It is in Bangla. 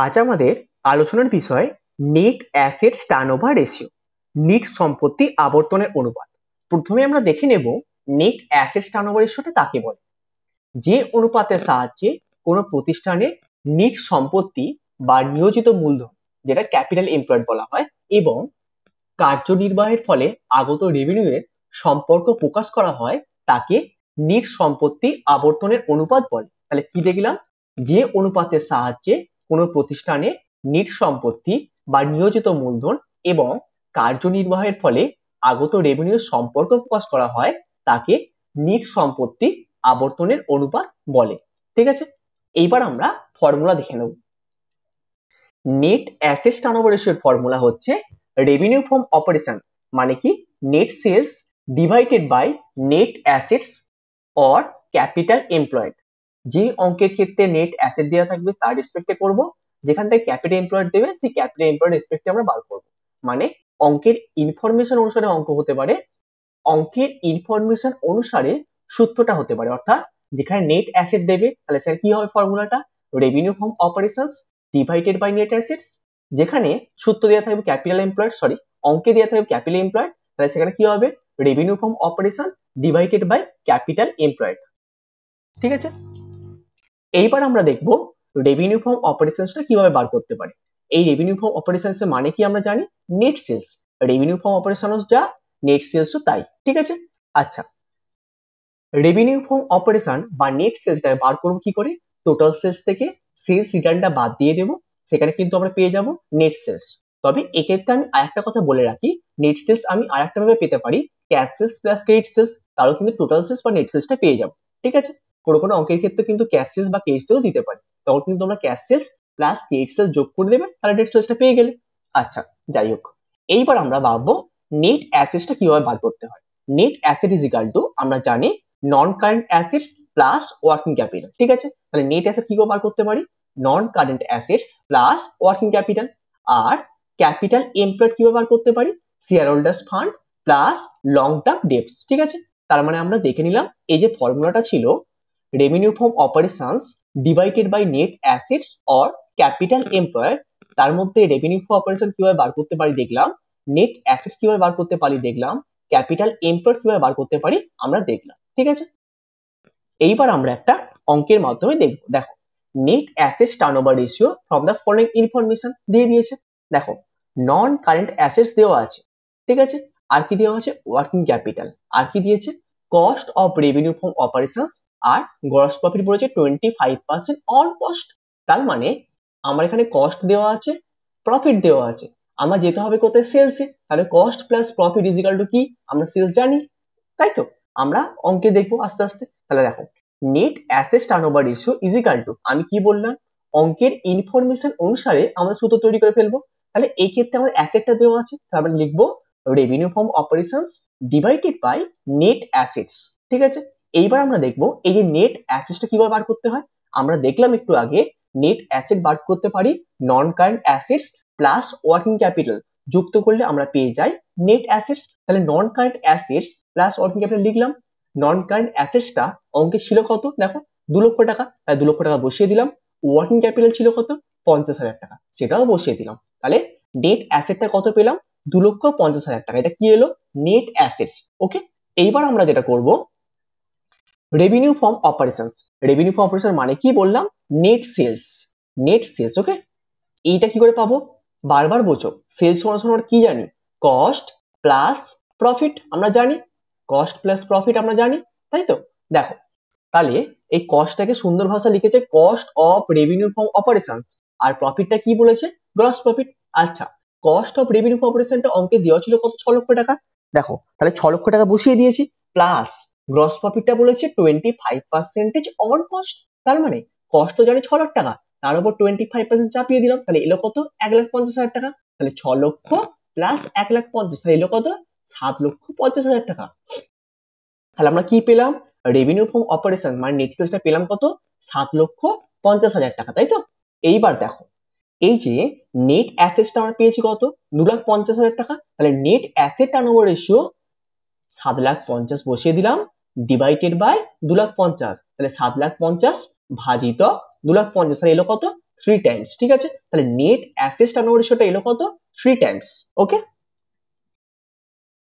আজ আমাদের আলোচনার বিষয় নেট অ্যাসেটস টার্নওভার রেশিও, নিট সম্পত্তি আবর্তনের অনুপাত। প্রথমে আমরা দেখে নেব নেট অ্যাসেটস টার্নওভার রেশিওটা কাকে বলে। যে অনুপাতের সাহায্যে কোনো প্রতিষ্ঠানের নিট সম্পত্তি বা নিয়োজিত মূলধন, যেটা ক্যাপিটাল এমপ্লয়েড বলা হয়, এবং কার্যনির্বাহের ফলে আগত রেভিনিউ এর সম্পর্ক প্রকাশ করা হয়, তাকে নিট সম্পত্তি আবর্তনের অনুপাত বলে। তাহলে কি দেখলাম? যে অনুপাতের সাহায্যে কোনো প্রতিষ্ঠানে নিট সম্পত্তি বা নিয়োজিত মূলধন এবং কার্যনির্বাহের ফলে আগত রেভিনিউ সম্পর্ক প্রকাশ করা হয়, তাকে নিট সম্পত্তি আবর্তনের অনুপাত বলে। ঠিক আছে, এইবার আমরা ফর্মুলা দেখে নেব। নেট অ্যাসেটস টার্নওভার রেশিওর ফর্মুলা হচ্ছে রেভিনিউ ফ্রম অপারেশন, মানে কি net sales divided by net assets or capital employed. যে অঙ্কের ক্ষেত্রে নেট অ্যাসেট দেওয়া থাকবে তার রেসপেক্টে করব, যেখান থেকে ক্যাপিটাল এমপ্লয়েড দেবে সেই ক্যাপিটাল এমপ্লয়েড রেসপেক্টে আমরা বার করব। মানে অঙ্কের ইনফরমেশন অনুসারে অঙ্ক হতে পারে, অঙ্কের ইনফরমেশন অনুসারে সূত্রটা হতে পারে। অর্থাৎ যেখানে নেট অ্যাসেট দেবে তাহলে স্যার কি হবে ফর্মুলাটা? Revenue from operations divided by net assets. যেখানে সূত্র দেওয়া থাকবে ক্যাপিটাল এমপ্লয়েড, অঙ্কে দেওয়া থাকবে ক্যাপিটাল এমপ্লয়েড, তাহলে সেখানে কি হবে? Revenue from operation divided by capital employed. ঠিক আছে, এইবার আমরা দেখব রেভিনিউ ফ্রম অপারেশনসটা কিভাবে বার করতে পারি। এই রেভিনিউ ফ্রম অপারেশনস এর মানে কি আমরা জানি? Net sales. Revenue from operations যা, নেট সেলসও তাই। ঠিক আছে, আচ্ছা, রেভিনিউ ফ্রম অপারেশন বা নেট সেলসটা বার করব কি করে? টোটাল সেলস থেকে সেলস রিটার্নটা বাদ দিয়ে দেব, সেখানে কিন্তু আমরা পেয়ে যাব নেট সেলস। তবে এক্ষেত্রে আমি আরেকটা কথা বলে রাখি, নেট সেলস আমি আরেকটা ভাবে পেতে পারি, cash sales plus credit sales, তারও কিন্তু টোটাল সেলস বা নেট সেলসটা পেয়ে যাব। ঠিক আছে, কোনো অঙ্কের ক্ষেত্রে কিন্তু ক্যাশ সেলস বা ক্রেডিট সেলস দিতে পারি, তখন কিন্তু তোমরা cash sales plus credit sales যোগ করে দেবে, তাহলে নেট সেলসটা পেয়ে গেলে। আচ্ছা, যাই হোক, এইবার আমরা ভাববো নেট অ্যাসেটসটা কিভাবে বার করতে হয়। Net asset is equal to, আমরা জানি, non current assets plus working capital. ঠিক আছে, তাহলে নেট অ্যাসেট কিভাবে বার করতে পারি? Non current assets plus working capital. আর ক্যাপিটাল এমপ্লয়েড কিভাবে বার করতে পারি? Share holders fund plus long term debts. ঠিক আছে, তার মানে আমরা দেখে নিলাম এই যে ফর্মুলাটা ছিল revenue from operations divided by net assets or capital employed, তার মধ্যে রেভিনিউ ফ্রম অপারেশন কিভাবে বার করতে পারি দেখলাম, নেট অ্যাসেটস কিভাবে বার করতে পারি দেখলাম, ক্যাপিটাল এমপ্লয়েড কিভাবে বার করতে পারি আমরা দেখলাম। ঠিক আছে, এইবার আমরা একটা অঙ্কের মাধ্যমে দেখব। দেখো, net assets turnover ratio from the following information দিয়ে দিয়েছে। দেখো, নন কারেন্ট অ্যাসেটস দেওয়া আছে। ঠিক আছে, আর কি দেওয়া আছে? Working capital. আর কি দিয়েছে? Cost of revenue from operations, আর গ্রস প্রফিট বলেছে 25% অন কস্ট। তার মানে আমার এখানে কস্ট দেওয়া আছে, প্রফিট দেওয়া আছে, আমার যেতে হবে কোথায়? সেলসে। তাহলে cost plus profit is equal two কি? আমরা সেলস জানি, তাই তো? আমরা অঙ্কে দেখবো আস্তে আস্তে। তাহলে দেখো, net assets turnover ratio is equal two, আমি কি বললাম? অঙ্কের ইনফরমেশন অনুসারে আমরা সূত্র তৈরি করে ফেলবো। তাহলে এই ক্ষেত্রে আমার অ্যাসেটটা দেওয়া আছে, তাহলে আমরা লিখবো revenue from operations divided by net assets. ঠিক আছে, এইবার আমরা দেখবো এই যে নেট অ্যাসেটসটা কিভাবে বার করতে হয়। আমরা দেখলাম একটু আগে, নেট অ্যাসেট বার করতে পারি non current assets plus working capital যুক্ত করলে আমরা পেয়ে যাই নেট অ্যাসেটস। তাহলে non current assets plus working capital লিখলাম। নন কারেন্ট অ্যাসেটসটা অঙ্কে ছিল কত? দেখো, 2 লক্ষ টাকা, তাই 2 লক্ষ টাকা বসিয়ে দিলাম। ওয়ার্কিং ক্যাপিটাল ছিল কত? 50,000 টাকা, সেটাও বসিয়ে দিলাম। তাহলে নেট অ্যাসেটটা কত পেলাম? 2,50,000 টাকা। এটা কি এলো? Net assets. ওকে, এইবার আমরা যেটা করব, revenue from operations. Revenue from operation মানে কি বললাম? Net sales. Net sales. Okay, এইটা কি করে পাবো? বারবার বোঝো, সেলস সমান আমরা কি জানি? কস্ট প্লাস প্রফিট আমরা জানি, কস্ট প্লাস প্রফিট আমরা জানি, তাই তো? দেখো, তাহলে এই কস্টটাকে সুন্দর ভাষা লিখেছে cost of revenue from operations, আর প্রফিটটা কি বলেছে? Gross profit. আচ্ছা, কস্ট অফ রেভিনিউ ফ্রম অপারেশনটা অঙ্কে দেওয়া ছিল কত? 6 লক্ষ টাকা। দেখো, তাহলে 6 লক্ষ টাকা বসিয়ে দিয়েছি, প্লাস গ্রস প্রফিটটা বলেছে 25% অন কস্ট। তার মানে কস্ট তো জানি 6 লাখ টাকা, তার উপর 25% চাপিয়ে দিলাম, তাহলে এলো কত? 1,50,000 টাকা। তাহলে 6 লক্ষ প্লাস 1,50,000, তাহলে এলো কত? 7,50,000 টাকা। তাহলে আমরা কি পেলাম? রেভিনিউ ফ্রম অপারেশন মানে নেট সেলসটা পেলাম কত? 7,50,000 টাকা, তাই তো? এইবার দেখো, এই যে নেট অ্যাসেটসটা আমরা পেয়েছি কত? 2,50,000 টাকা। তাহলে নেট অ্যাসেট টার্নওভার রেশিও 7,50,000 বসিয়ে দিলাম, ডিভাইডেড বাই 2,50,000, তাহলে 7,50,000 ভাজিত 2,50,000, তাহলে এলো কত? 3 টাইমস, ঠিক আছে? তাহলে নেট অ্যাসেটস টার্নওভার রেশিওটা এলো কত? 3 টাইমস। ওকে,